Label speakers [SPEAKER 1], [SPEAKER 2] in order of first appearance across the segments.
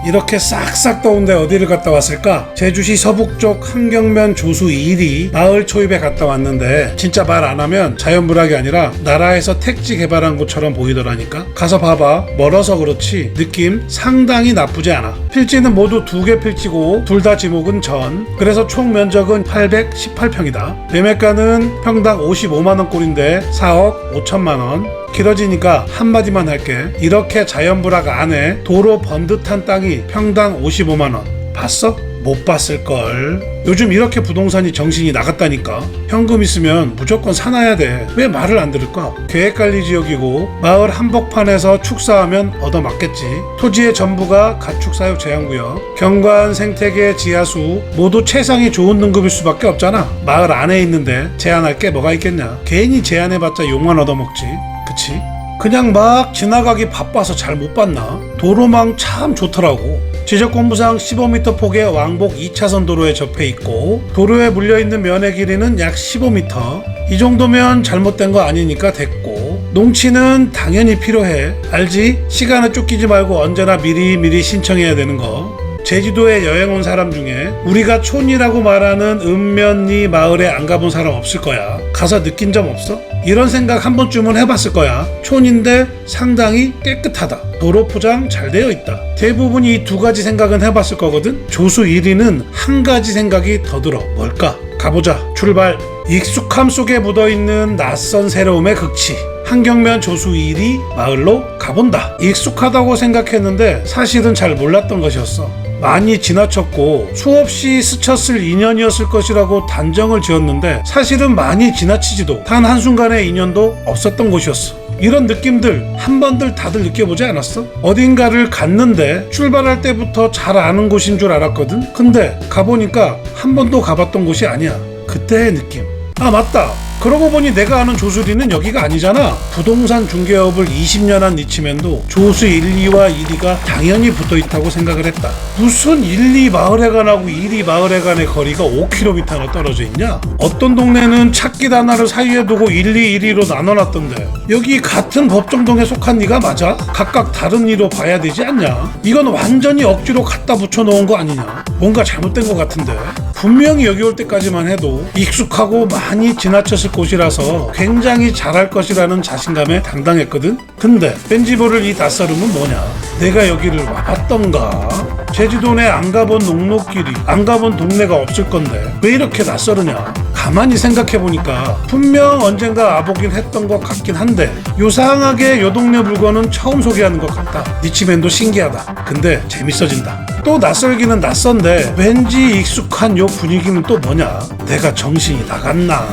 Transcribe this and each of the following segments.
[SPEAKER 1] 이렇게 싹싹 더운데 어디를 갔다 왔을까? 제주시 서북쪽 한경면 조수 2리 마을 초입에 갔다 왔는데 진짜 말 안 하면 자연불학이 아니라 나라에서 택지 개발한 곳처럼 보이더라니까. 가서 봐봐. 멀어서 그렇지 느낌 상당히 나쁘지 않아. 필지는 모두 2개 필지고 둘 다 지목은 전. 그래서 총 면적은 818평이다. 매매가는 평당 55만원 꼴인데 4억 5천만원. 길어지니까 한마디만 할게. 이렇게 자연불학 안에 도로 번듯한 땅이 평당 55만원. 봤어? 못 봤을걸. 요즘 이렇게 부동산이 정신이 나갔다니까. 현금 있으면 무조건 사놔야 돼. 왜 말을 안 들을까? 계획관리지역이고 마을 한복판에서 축사하면 얻어맞겠지. 토지의 전부가 가축사육 제한구역, 경관, 생태계, 지하수 모두 최상위 좋은 등급일 수밖에 없잖아. 마을 안에 있는데 제한할 게 뭐가 있겠냐. 괜히 제한해봤자 욕만 얻어먹지. 그치? 그냥 막 지나가기 바빠서 잘 못 봤나? 도로망 참 좋더라고. 지적공부상 15m 폭의 왕복 2차선 도로에 접해 있고 도로에 물려있는 면의 길이는 약 15m. 이 정도면 잘못된 거 아니니까 됐고, 농치는 당연히 필요해. 알지? 시간에 쫓기지 말고 언제나 미리미리 신청해야 되는 거. 제주도에 여행 온 사람 중에 우리가 촌이라고 말하는 읍면리 마을에 안 가본 사람 없을 거야. 가서 느낀 점 없어? 이런 생각 한 번쯤은 해봤을 거야. 촌인데 상당히 깨끗하다. 도로 포장 잘 되어 있다. 대부분이 이 2가지 생각은 해봤을 거거든. 조수 1위는 한 가지 생각이 더 들어. 뭘까? 가보자. 출발. 익숙함 속에 묻어있는 낯선 새로움의 극치. 한경면 조수 1위 마을로 가본다. 익숙하다고 생각했는데 사실은 잘 몰랐던 것이었어. 많이 지나쳤고 수없이 스쳤을 인연이었을 것이라고 단정을 지었는데 사실은 많이 지나치지도 단 한순간의 인연도 없었던 곳이었어. 이런 느낌들 한 번들 다들 느껴보지 않았어? 어딘가를 갔는데 출발할 때부터 잘 아는 곳인 줄 알았거든? 근데 가보니까 한 번도 가봤던 곳이 아니야. 그때의 느낌. 아 맞다. 그러고 보니 내가 아는 조수리는 여기가 아니잖아. 부동산 중개업을 20년 한 리치맨도 조수 1, 2와 1위가 당연히 붙어있다고 생각을 했다. 무슨 1, 2 마을회관하고 1, 2 마을회관의 거리가 5km나 떨어져 있냐? 어떤 동네는 찾길 하나를 사이에 두고 1, 2, 1위로 나눠놨던데 여기 같은 법정동에 속한 네가 맞아? 각각 다른 이로 봐야 되지 않냐? 이건 완전히 억지로 갖다 붙여놓은 거 아니냐? 뭔가 잘못된 것 같은데. 분명히 여기 올 때까지만 해도 익숙하고 많이 지나쳤을 곳이라서 굉장히 잘할 것이라는 자신감에 당당했거든. 근데 왠지 모를 이 낯설음은 뭐냐? 내가 여기를 와봤던가? 제주도 내 안 가본 녹록길이 안 가본 동네가 없을 건데 왜 이렇게 낯설으냐? 가만히 생각해보니까 분명 언젠가 와보긴 했던 것 같긴 한데 요상하게 요 동네 물건은 처음 소개하는 것 같다. 니치맨도 신기하다. 근데 재밌어진다. 또 낯설기는 낯선데 왠지 익숙한 요 분위기는 또 뭐냐? 내가 정신이 나갔나?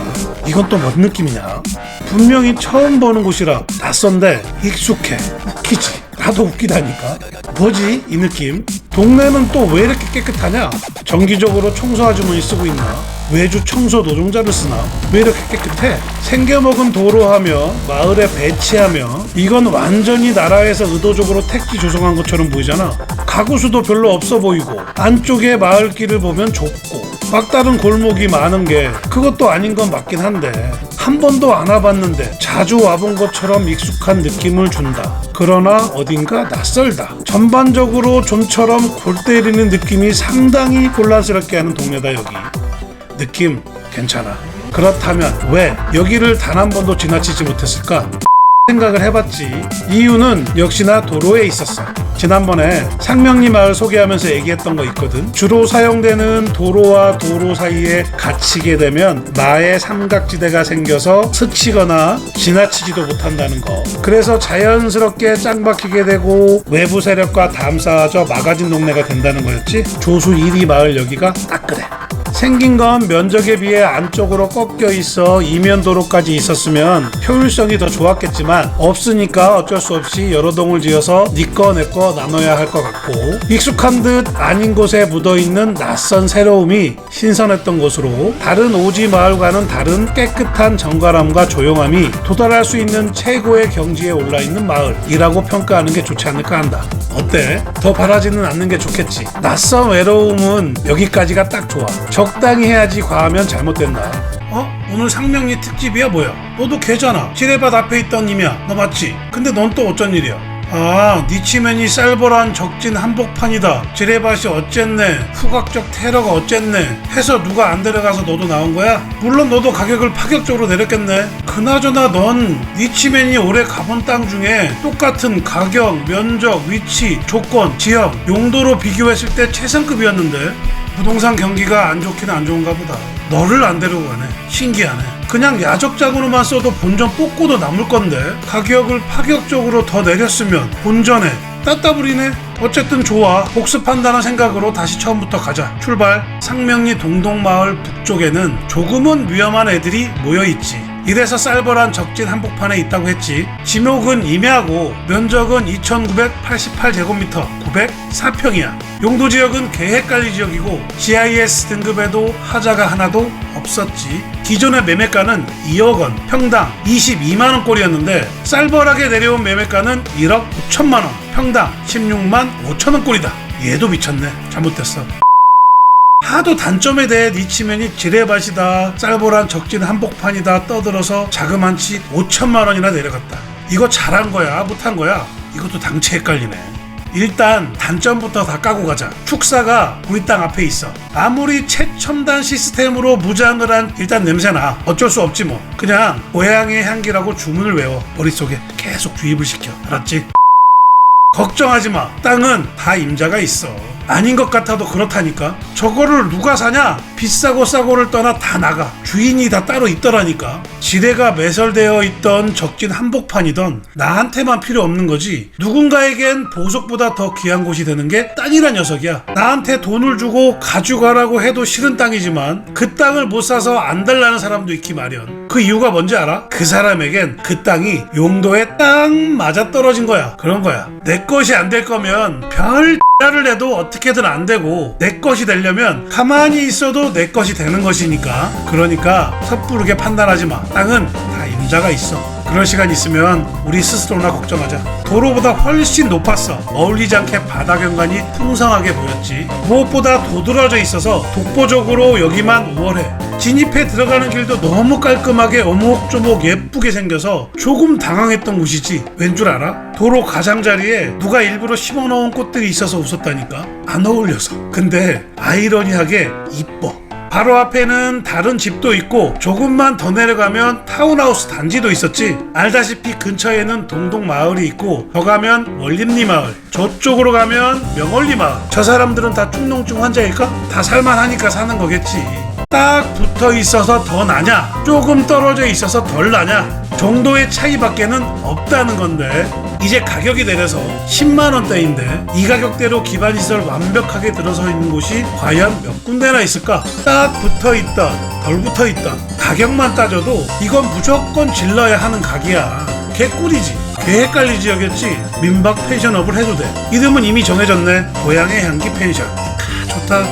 [SPEAKER 1] 이건 또 뭔 느낌이냐? 분명히 처음 보는 곳이라 낯선데 익숙해. 웃기지? 나도 웃기다니까. 뭐지 이 느낌? 동네는 또 왜 이렇게 깨끗하냐? 정기적으로 청소 아주머니 쓰고 있나? 외주 청소 노동자를 쓰나? 왜 이렇게 깨끗해? 생겨먹은 도로하며 마을에 배치하며 이건 완전히 나라에서 의도적으로 택지 조성한 것처럼 보이잖아. 가구 수도 별로 없어 보이고 안쪽에 마을길을 보면 좁고 막다른 골목이 많은 게 그것도 아닌 건 맞긴 한데 한 번도 안 와봤는데 자주 와본 것처럼 익숙한 느낌을 준다. 그러나 어딘가 낯설다. 전반적으로 좀처럼 골 때리는 느낌이 상당히 곤란스럽게 하는 동네다 여기. 느낌 괜찮아. 그렇다면 왜 여기를 단 한 번도 지나치지 못했을까? 생각을 해봤지. 이유는 역시나 도로에 있었어. 지난번에 상명리 마을 소개하면서 얘기했던 거 있거든. 주로 사용되는 도로와 도로 사이에 갇히게 되면 마의 삼각지대가 생겨서 스치거나 지나치지도 못한다는 거. 그래서 자연스럽게 짱박히게 되고 외부 세력과 담쌓아져 막아진 동네가 된다는 거였지. 조수 1위 마을 여기가 딱 그래. 생긴 건 면적에 비해 안쪽으로 꺾여 있어 이면 도로까지 있었으면 효율성이 더 좋았겠지만 없으니까 어쩔 수 없이 여러 동을 지어서 네 거 내 거 나눠야 할 것 같고 익숙한 듯 아닌 곳에 묻어있는 낯선 새로움이 신선했던 곳으로 다른 오지 마을과는 다른 깨끗한 정갈함과 조용함이 도달할 수 있는 최고의 경지에 올라있는 마을이라고 평가하는 게 좋지 않을까 한다. 어때? 더 바라지는 않는 게 좋겠지. 낯선 외로움은 여기까지가 딱 좋아. 적당히 해야지 과하면 잘못된다. 오늘 상명리 특집이야 뭐야? 너도 걔잖아. 지뢰밭 앞에 있던 님이야. 너 맞지? 근데 넌 또 어쩐 일이야? 아, 니치맨이 쌀벌한 적진 한복판이다. 지뢰밭이 어쨌네. 후각적 테러가 어쨌네. 해서 누가 안 데려가서 너도 나온 거야? 물론 너도 가격을 파격적으로 내렸겠네. 그나저나 넌 니치맨이 올해 가본 땅 중에 똑같은 가격, 면적, 위치, 조건, 지역, 용도로 비교했을 때 최상급이었는데 부동산 경기가 안 좋긴 안 좋은가 보다. 너를 안 데리고 가네. 신기하네. 그냥 야적장으로만 써도 본전 뽑고도 남을 건데 가격을 파격적으로 더 내렸으면 본전에 따따부리네. 어쨌든 좋아. 복습한다는 생각으로 다시 처음부터 가자. 출발. 상명리 동동마을 북쪽에는 조금은 위험한 애들이 모여있지. 이래서 쌀벌한 적진 한복판에 있다고 했지. 지목은 임야고 면적은 2988제곱미터 904평이야. 용도지역은 계획관리지역이고 GIS 등급에도 하자가 하나도 없었지. 기존의 매매가는 2억원, 평당 22만원꼴이었는데 쌀벌하게 내려온 매매가는 1억 9천만원, 평당 16만 5천원꼴이다. 얘도 미쳤네. 잘못됐어. 하도 단점에 대해 니치맨이 지뢰밭이다, 쌀벌한 적진 한복판이다 떠들어서 자그만치 5천만원이나 내려갔다. 이거 잘한 거야 못한 거야? 이것도 당체 헷갈리네. 일단 단점부터 다 까고 가자. 축사가 우리 땅 앞에 있어. 아무리 최첨단 시스템으로 무장을 한 일단 냄새나. 어쩔 수 없지 뭐. 그냥 고향의 향기라고 주문을 외워. 머릿속에 계속 주입을 시켜. 알았지? 걱정하지 마. 땅은 다 임자가 있어. 아닌 것 같아도 그렇다니까. 저거를 누가 사냐? 비싸고 싸고를 떠나 다 나가. 주인이 다 따로 있더라니까. 지뢰가 매설되어 있던 적진 한복판이던 나한테만 필요 없는 거지. 누군가에겐 보석보다 더 귀한 곳이 되는 게 땅이란 녀석이야. 나한테 돈을 주고 가져가라고 해도 싫은 땅이지만 그 땅을 못 사서 안 달라는 사람도 있기 마련. 그 이유가 뭔지 알아? 그 사람에겐 그 땅이 용도에 딱 맞아 떨어진 거야. 그런 거야. 내 것이 안 될 거면 별 를 해도 어떻게든 안 되고 내 것이 되려면 가만히 있어도 내 것이 되는 것이니까. 그러니까 섣부르게 판단하지 마. 땅은 다 임자가 있어. 그럴 시간 있으면 우리 스스로나 걱정하자. 도로보다 훨씬 높았어. 어울리지 않게 바다 경관이 풍성하게 보였지. 무엇보다 도드라져 있어서 독보적으로 여기만 우월해. 진입해 들어가는 길도 너무 깔끔하게 오목조목 예쁘게 생겨서 조금 당황했던 곳이지. 왠 줄 알아? 도로 가장자리에 누가 일부러 심어놓은 꽃들이 있어서 웃었다니까. 안 어울려서. 근데 아이러니하게 이뻐. 바로 앞에는 다른 집도 있고 조금만 더 내려가면 타운하우스 단지도 있었지. 알다시피 근처에는 동동마을이 있고 더 가면 원림리 마을, 저쪽으로 가면 명월리 마을. 저 사람들은 다 축농증 환자일까? 다 살만하니까 사는 거겠지. 딱 붙어 있어서 더 나냐, 조금 떨어져 있어서 덜 나냐 정도의 차이밖에는 없다는 건데, 이제 가격이 내려서 10만원대인데 이 가격대로 기반시설 완벽하게 들어서 있는 곳이 과연 몇 군데나 있을까? 딱 붙어있던 덜 붙어있던 가격만 따져도 이건 무조건 질러야 하는 가게야. 개꿀이지. 계획관리 지역이었지. 민박 펜션업을 해도 돼. 이름은 이미 정해졌네. 고향의 향기 펜션. 좋다.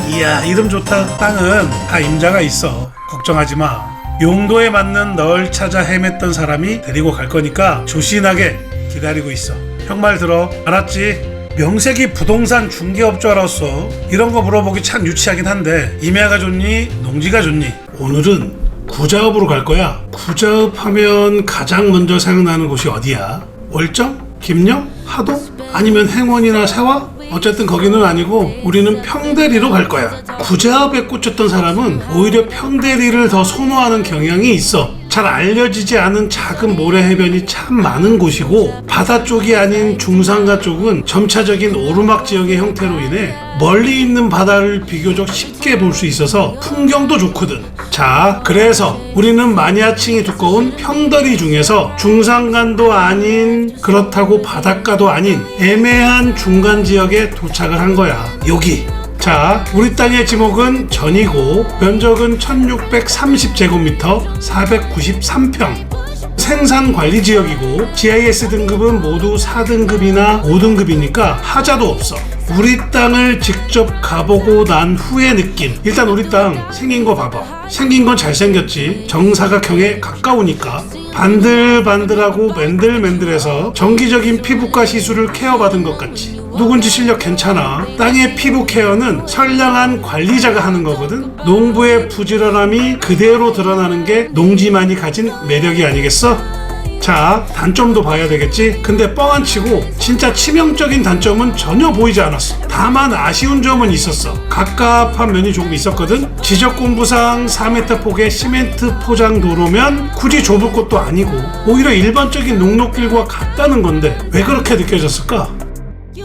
[SPEAKER 1] 이야, 이름 좋다. 땅은 다 임자가 있어. 걱정하지 마. 용도에 맞는 널 찾아 헤맸던 사람이 데리고 갈 거니까 조신하게 기다리고 있어. 형 말 들어. 알았지? 명색이 부동산 중개업자로서 이런 거 물어보기 참 유치하긴 한데, 임야가 좋니? 농지가 좋니? 오늘은 구자읍으로 갈 거야. 구자읍 하면 가장 먼저 생각나는 곳이 어디야? 월정? 김영? 하도? 아니면 행원이나 세화? 어쨌든 거기는 아니고 우리는 평대리로 갈 거야. 구자읍에 꽂혔던 사람은 오히려 평대리를 더 선호하는 경향이 있어. 잘 알려지지 않은 작은 모래 해변이 참 많은 곳이고, 바다 쪽이 아닌 중산가 쪽은 점차적인 오르막 지역의 형태로 인해 멀리 있는 바다를 비교적 쉽게 볼 수 있어서 풍경도 좋거든. 자, 그래서 우리는 마니아층이 두꺼운 평대리 중에서 중산간도 아닌, 그렇다고 바닷가도 아닌 애매한 중간 지역에 도착을 한 거야. 여기. 자, 우리 땅의 지목은 전이고 면적은 1630제곱미터 493평. 생산관리지역이고 GIS 등급은 모두 4등급이나 5등급이니까 하자도 없어. 우리 땅을 직접 가보고 난 후의 느낌. 일단 우리 땅 생긴 거 봐봐. 생긴 건 잘생겼지. 정사각형에 가까우니까. 반들반들하고 맨들맨들해서 정기적인 피부과 시술을 케어받은 것 같지. 누군지 실력 괜찮아. 땅의 피부 케어는 선량한 관리자가 하는 거거든. 농부의 부지런함이 그대로 드러나는 게 농지만이 가진 매력이 아니겠어? 자, 단점도 봐야 되겠지? 근데 뻥안 치고 진짜 치명적인 단점은 전혀 보이지 않았어. 다만 아쉬운 점은 있었어. 갑갑한 면이 조금 있었거든? 지적 공부상 4m 폭의 시멘트 포장 도로면 굳이 좁을 것도 아니고 오히려 일반적인 녹록길과 같다는 건데 왜 그렇게 느껴졌을까?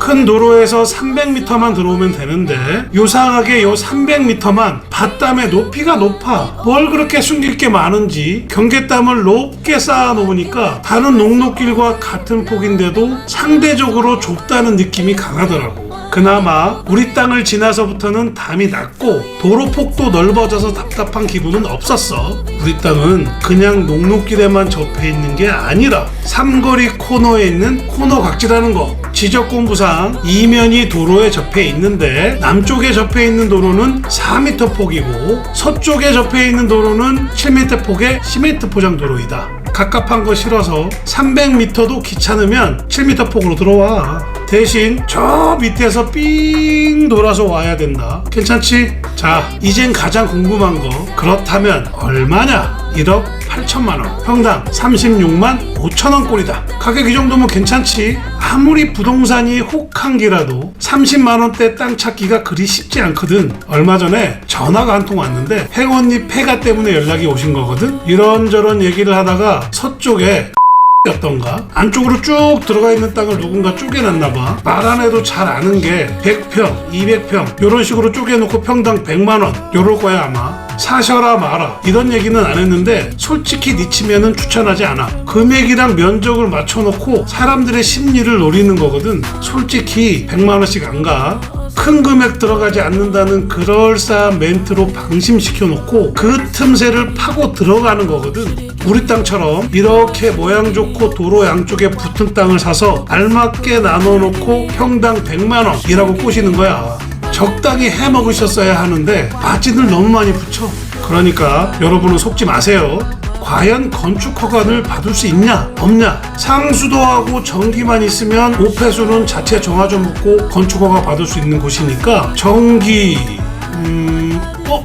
[SPEAKER 1] 큰 도로에서 300m만 들어오면 되는데 요상하게 요 300m만 밭담의 높이가 높아. 뭘 그렇게 숨길 게 많은지 경계담을 높게 쌓아 놓으니까 다른 녹록길과 같은 폭인데도 상대적으로 좁다는 느낌이 강하더라고. 그나마 우리 땅을 지나서부터는 담이 낮고 도로 폭도 넓어져서 답답한 기분은 없었어. 우리 땅은 그냥 녹록길에만 접해 있는 게 아니라 삼거리 코너에 있는 코너 각지라는 거. 지적 공부상 이면이 도로에 접해 있는데 남쪽에 접해 있는 도로는 4m 폭이고 서쪽에 접해 있는 도로는 7m 폭의 시멘트 포장 도로이다. 갑갑한 거 싫어서 300m도 귀찮으면 7m 폭으로 들어와. 대신 저 밑에서 삥 돌아서 와야 된다. 괜찮지? 자, 이젠 가장 궁금한 거. 그렇다면 얼마냐? 1억 8천만원, 평당 36만 5천원 꼴이다. 가격 이 정도면 괜찮지? 아무리 부동산이 혹한기라도 30만원대 땅 찾기가 그리 쉽지 않거든. 얼마 전에 전화가 한 통 왔는데 행언니 폐가 때문에 연락이 오신 거거든. 이런저런 얘기를 하다가 서쪽에 였던가 안쪽으로 쭉 들어가 있는 땅을 누군가 쪼개놨나봐. 말 안 해도 잘 아는 게 100평, 200평 요런 식으로 쪼개놓고 평당 100만원 요럴 거야 아마. 사셔라 마라 이런 얘기는 안 했는데 솔직히 니치면은 추천하지 않아. 금액이랑 면적을 맞춰놓고 사람들의 심리를 노리는 거거든. 솔직히 100만원씩 안 가. 큰 금액 들어가지 않는다는 그럴싸한 멘트로 방심시켜놓고 그 틈새를 파고 들어가는 거거든. 우리 땅처럼 이렇게 모양 좋고 도로 양쪽에 붙은 땅을 사서 알맞게 나눠놓고 평당 100만원이라고 꼬시는 거야. 적당히 해먹으셨어야 하는데 마진을 너무 많이 붙여. 그러니까 여러분은 속지 마세요. 과연 건축 허가를 받을 수 있냐 없냐. 상수도하고 전기만 있으면 오폐수는 자체 정화조 묻고 건축 허가 받을 수 있는 곳이니까 전기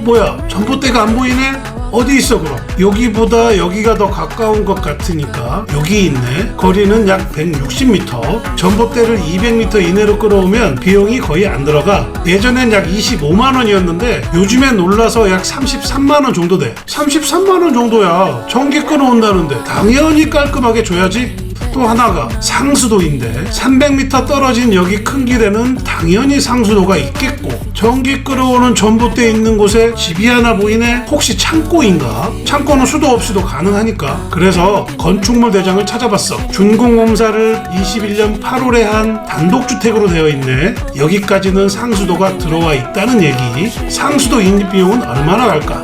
[SPEAKER 1] 뭐야 전봇대가 안 보이네? 어디 있어 그럼? 여기보다 여기가 더 가까운 것 같으니까 여기 있네. 거리는 약 160m. 전봇대를 200m 이내로 끌어오면 비용이 거의 안 들어가. 예전엔 약 25만원이었는데 요즘엔 올라서 약 33만원 정도 돼. 33만원 정도야. 전기 끌어온다는데 당연히 깔끔하게 줘야지. 또 하나가 상수도인데 300m 떨어진 여기 큰 길에는 당연히 상수도가 있겠고 전기 끌어오는 전봇대 있는 곳에 집이 하나 보이네. 혹시 창고인가? 창고는 수도 없이도 가능하니까. 그래서 건축물 대장을 찾아봤어. 준공검사를 21년 8월에 한 단독주택으로 되어 있네. 여기까지는 상수도가 들어와 있다는 얘기. 상수도 인입 비용은 얼마나 갈까?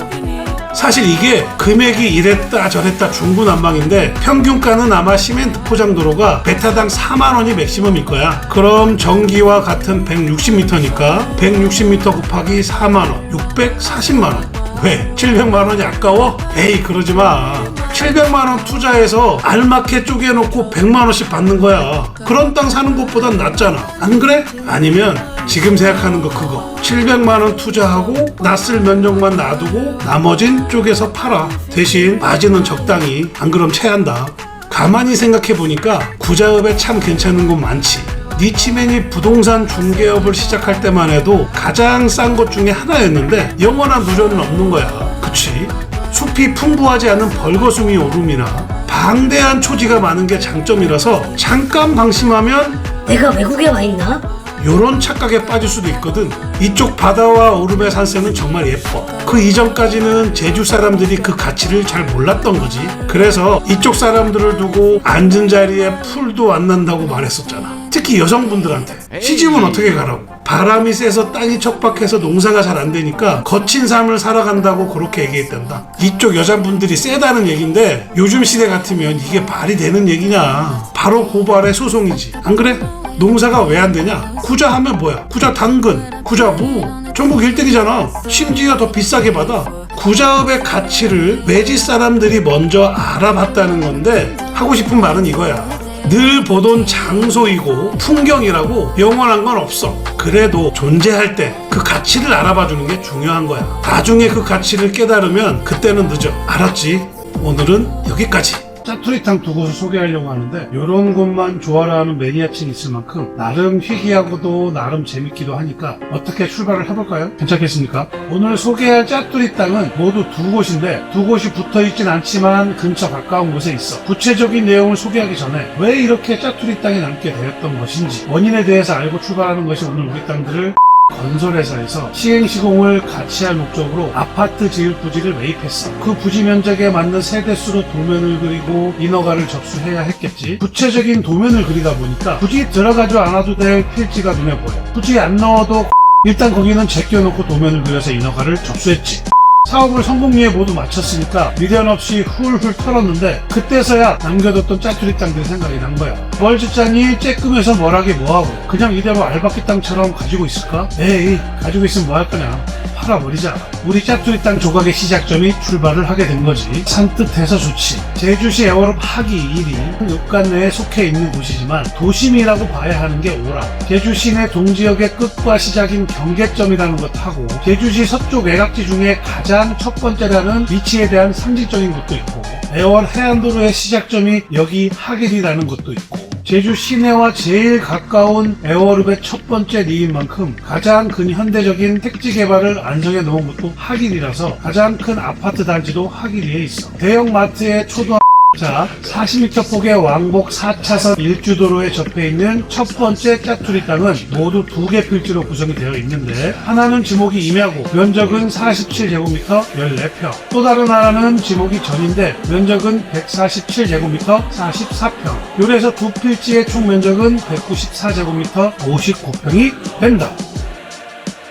[SPEAKER 1] 사실 이게 금액이 이랬다 저랬다 중구난방인데 평균가는 아마 시멘트 포장도로가 베타당 4만원이 맥시멈일 거야. 그럼 전기와 같은 160m니까 160m 곱하기 4만원 640만원. 왜? 700만원이 아까워? 에이 그러지마. 700만원 투자해서 알맞게 쪼개놓고 100만원씩 받는 거야. 그런 땅 사는 것보단 낫잖아. 안 그래? 아니면 지금 생각하는 거 그거 700만원 투자하고 낯을 면적만 놔두고 나머진 쪼개서 팔아. 대신 마진은 적당히. 안 그럼 체한다. 가만히 생각해보니까 구자읍에 참 괜찮은 곳 많지. 니치맨이 부동산 중개업을 시작할 때만 해도 가장 싼 것 중에 하나였는데 영원한 누전은 없는 거야. 그치? 숲이 풍부하지 않은 벌거숭이 오름이나 방대한 초지가 많은 게 장점이라서 잠깐 방심하면
[SPEAKER 2] 내가 외국에 와 있나?
[SPEAKER 1] 요런 착각에 빠질 수도 있거든. 이쪽 바다와 오름의 산세는 정말 예뻐. 그 이전까지는 제주 사람들이 그 가치를 잘 몰랐던 거지. 그래서 이쪽 사람들을 두고 앉은 자리에 풀도 안 난다고 말했었잖아. 특히 여성분들한테 시집은 어떻게 가라고. 바람이 세서 땅이 척박해서 농사가 잘 안 되니까 거친 삶을 살아간다고 그렇게 얘기했단다. 이쪽 여자분들이 세다는 얘긴데 요즘 시대 같으면 이게 말이 되는 얘기냐. 바로 고발의 소송이지. 안 그래? 농사가 왜 안 되냐? 구자 하면 뭐야? 구자 당근, 구자 무, 전국 1등이잖아. 심지어 더 비싸게 받아. 구자읍의 가치를 외지 사람들이 먼저 알아봤다는 건데 하고 싶은 말은 이거야. 늘 보던 장소이고 풍경이라고 영원한 건 없어. 그래도 존재할 때 그 가치를 알아봐주는 게 중요한 거야. 나중에 그 가치를 깨달으면 그때는 늦어. 알았지? 오늘은 여기까지. 짜투리 땅 두 곳을 소개하려고 하는데 이런 곳만 좋아라 하는 매니아층이 있을 만큼 나름 희귀하고도 나름 재밌기도 하니까 어떻게 출발을 해볼까요? 괜찮겠습니까? 오늘 소개할 짜투리 땅은 모두 두 곳인데 두 곳이 붙어있진 않지만 근처 가까운 곳에 있어. 구체적인 내용을 소개하기 전에 왜 이렇게 짜투리 땅이 남게 되었던 것인지 원인에 대해서 알고 출발하는 것이 오늘 우리 땅들을 건설회사에서 시행시공을 같이 할 목적으로 아파트 지을 부지를 매입했어. 그 부지 면적에 맞는 세대수로 도면을 그리고 인허가를 접수해야 했겠지. 구체적인 도면을 그리다 보니까 굳이 들어가지 않아도 될 필지가 눈에 보여. 굳이 안 넣어도 일단 거기는 제껴놓고 도면을 그려서 인허가를 접수했지. 사업을 성공리에 모두 마쳤으니까 미련 없이 훌훌 털었는데 그때서야 남겨뒀던 짜투리 땅들이 생각이 난 거야. 뭘 짓자니 쬐끔해서 뭘 하게 뭐하고 그냥 이대로 알바끼 땅처럼 가지고 있을까? 에이, 가지고 있으면 뭐 할 거냐. 팔아버리자. 우리 짜투리 땅 조각의 시작점이 출발을 하게 된 거지. 산뜻해서 좋지. 제주시 애월읍 하기 1위 육간 내에 속해 있는 곳이지만 도심이라고 봐야 하는 게 오라. 제주시 내 동지역의 끝과 시작인 경계점이라는 것하고 제주시 서쪽 외곽지 중에 가장 첫 번째라는 위치에 대한 상징적인 것도 있고 애월 해안도로의 시작점이 여기 하길이라는 것도 있고 제주 시내와 제일 가까운 애월읍의 첫 번째 리인 만큼 가장 근현대적인 택지 개발을 안성해 놓은 것도 하길이라서 가장 큰 아파트 단지도 하길리에 있어. 대형 마트의 초등학교 자, 40m 폭의 왕복 4차선 1주도로에 접해 있는 첫 번째 짜투리 땅은 모두 두 개 필지로 구성이 되어 있는데 하나는 지목이 임야고 면적은 47제곱미터 14평 또 다른 하나는 지목이 전인데 면적은 147제곱미터 44평 요래서 두 필지의 총 면적은 194제곱미터 59평이 된다.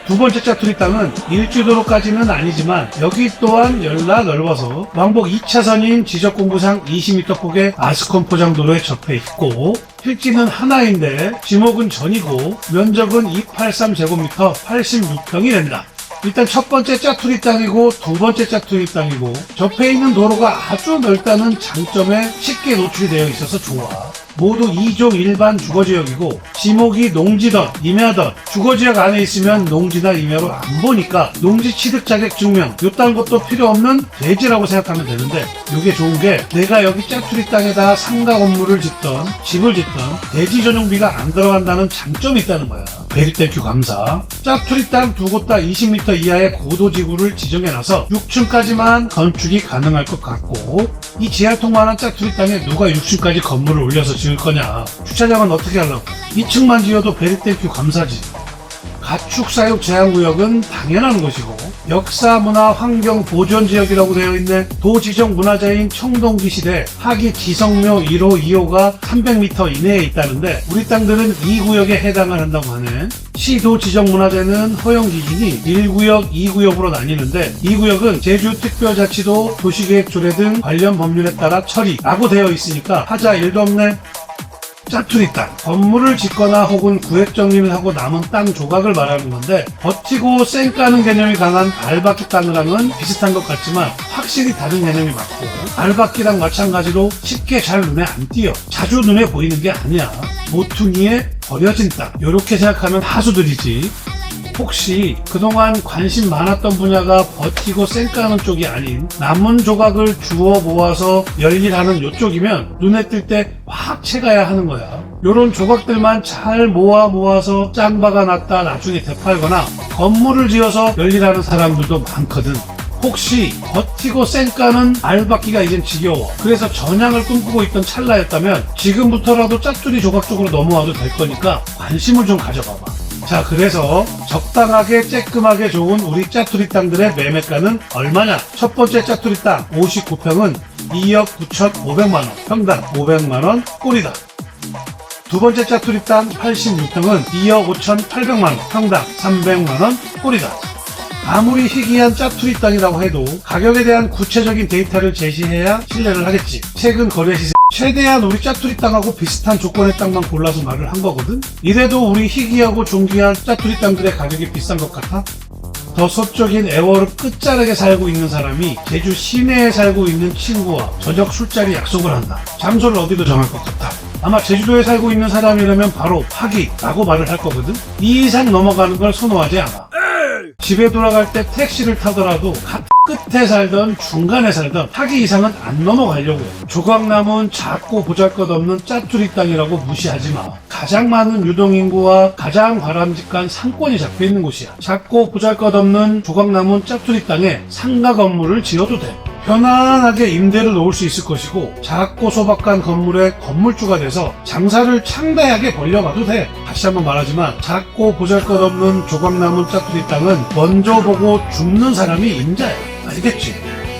[SPEAKER 1] 두 번째 짜투리 땅은 1주도로까지는 아니지만 여기 또한 열나 넓어서 왕복 2차선인 지적공부상 20m 폭의 아스콘 포장도로에 접해 있고 필지는 하나인데 지목은 전이고 면적은 283제곱미터 86평이 된다. 일단 첫 번째 짜투리 땅이고 두 번째 짜투리 땅이고 접해 있는 도로가 아주 넓다는 장점에 쉽게 노출이 되어 있어서 좋아. 모두 2종 일반 주거지역이고 지목이 농지든 임야든 주거지역 안에 있으면 농지나 임야로 안 보니까 농지 취득 자격 증명 요딴 것도 필요 없는 대지라고 생각하면 되는데 요게 좋은 게 내가 여기 짜투리 땅에다 상가 건물을 짓던 집을 짓던 대지 전용비가 안 들어간다는 장점이 있다는 거야. 베리땡큐 감사. 짜투리 땅 두 곳 다 20m 이하의 고도지구를 지정해놔서 6층까지만 건축이 가능할 것 같고 이 지하통만한 짜투리 땅에 누가 6층까지 건물을 올려서 지을 거냐. 주차장은 어떻게 하려고. 2층만 지어도 베리땡큐 감사지. 가축 사육 제한구역은 당연한 것이고 역사, 문화, 환경 보존 지역이라고 되어 있는 도지정 문화재인 청동기 시대 하기 지성묘 1호, 2호가 300m 이내에 있다는데 우리 땅들은 이 구역에 해당을 한다고 하네. 시도 지정 문화재는 허용 기준이 1구역, 2구역으로 나뉘는데 2구역은 제주특별자치도 도시계획조례 등 관련 법률에 따라 처리라고 되어 있으니까 하자 일도 없네. 짜투리 땅, 건물을 짓거나 혹은 구획 정리를 하고 남은 땅 조각을 말하는 건데 버티고 쌩 까는 개념이 강한 알바끼 땅이랑은 비슷한 것 같지만 확실히 다른 개념이 맞고 알바끼랑 마찬가지로 쉽게 잘 눈에 안 띄어. 자주 눈에 보이는 게 아니야. 모퉁이에 버려진 땅, 요렇게 생각하면 하수들이지. 혹시 그동안 관심 많았던 분야가 버티고 쌩까는 쪽이 아닌 남은 조각을 주워 모아서 열일하는 요쪽이면 눈에 띌 때 확 채가야 하는 거야. 요런 조각들만 잘 모아서 짱바가 났다 나중에 되팔거나 건물을 지어서 열일하는 사람들도 많거든. 혹시 버티고 쌩까는 알바끼가 이젠 지겨워. 그래서 전향을 꿈꾸고 있던 찰나였다면 지금부터라도 짜투리 조각 쪽으로 넘어와도 될 거니까 관심을 좀 가져봐봐. 자, 그래서 적당하게 쬐끔하게 좋은 우리 짜투리 땅들의 매매가는 얼마냐? 첫 번째 짜투리 땅 59평은 2억 9,500만원, 평당 500만원 꼴이다. 두 번째 짜투리 땅 86평은 2억 5,800만원, 평당 300만원 꼴이다. 아무리 희귀한 짜투리 땅이라고 해도 가격에 대한 구체적인 데이터를 제시해야 신뢰를 하겠지. 최근 거래 시세 최대한 우리 짜투리 땅하고 비슷한 조건의 땅만 골라서 말을 한 거거든. 이래도 우리 희귀하고 존귀한 짜투리 땅들의 가격이 비싼 것 같아? 더 서쪽인 애월읍 끝자락에 살고 있는 사람이 제주 시내에 살고 있는 친구와 저녁 술자리 약속을 한다. 장소를 어디로 정할 것 같아? 아마 제주도에 살고 있는 사람이라면 바로 하기라고 말을 할 거거든. 이 이상 넘어가는 걸 선호하지 않아. 집에 돌아갈 때 택시를 타더라도 끝에 살던 중간에 살던 타기 이상은 안 넘어가려고요. 조각남은 작고 보잘것없는 짜투리 땅이라고 무시하지 마. 가장 많은 유동인구와 가장 바람직한 상권이 잡혀있는 곳이야. 작고 보잘것없는 조각남은 짜투리 땅에 상가 건물을 지어도 돼. 편안하게 임대를 놓을 수 있을 것이고 작고 소박한 건물의 건물주가 돼서 장사를 창대하게 벌려가도 돼. 다시 한번 말하지만 작고 보잘것없는 조각남은 짜투리 땅은 먼저 보고 죽는 사람이 임자야. 알겠지?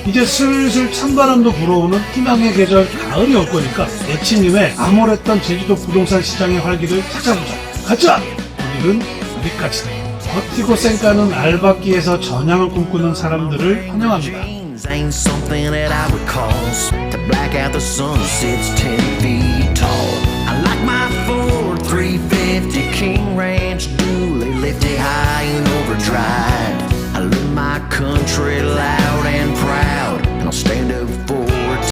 [SPEAKER 1] 이제 슬슬 찬바람도 불어오는 희망의 계절 가을이 올 거니까 예치님의 암울했던 제주도 부동산 시장의 활기를 찾아보자. 가자! 오늘은 여기까지다. 버티고 쌩까는 알박기에서 전향을 꿈꾸는 사람들을 환영합니다.
[SPEAKER 2] Ain't something that I would cause to black out the sunsets 10 feet tall. I like my Ford 350 King Ranch dually lifted high in overdrive. I live my country life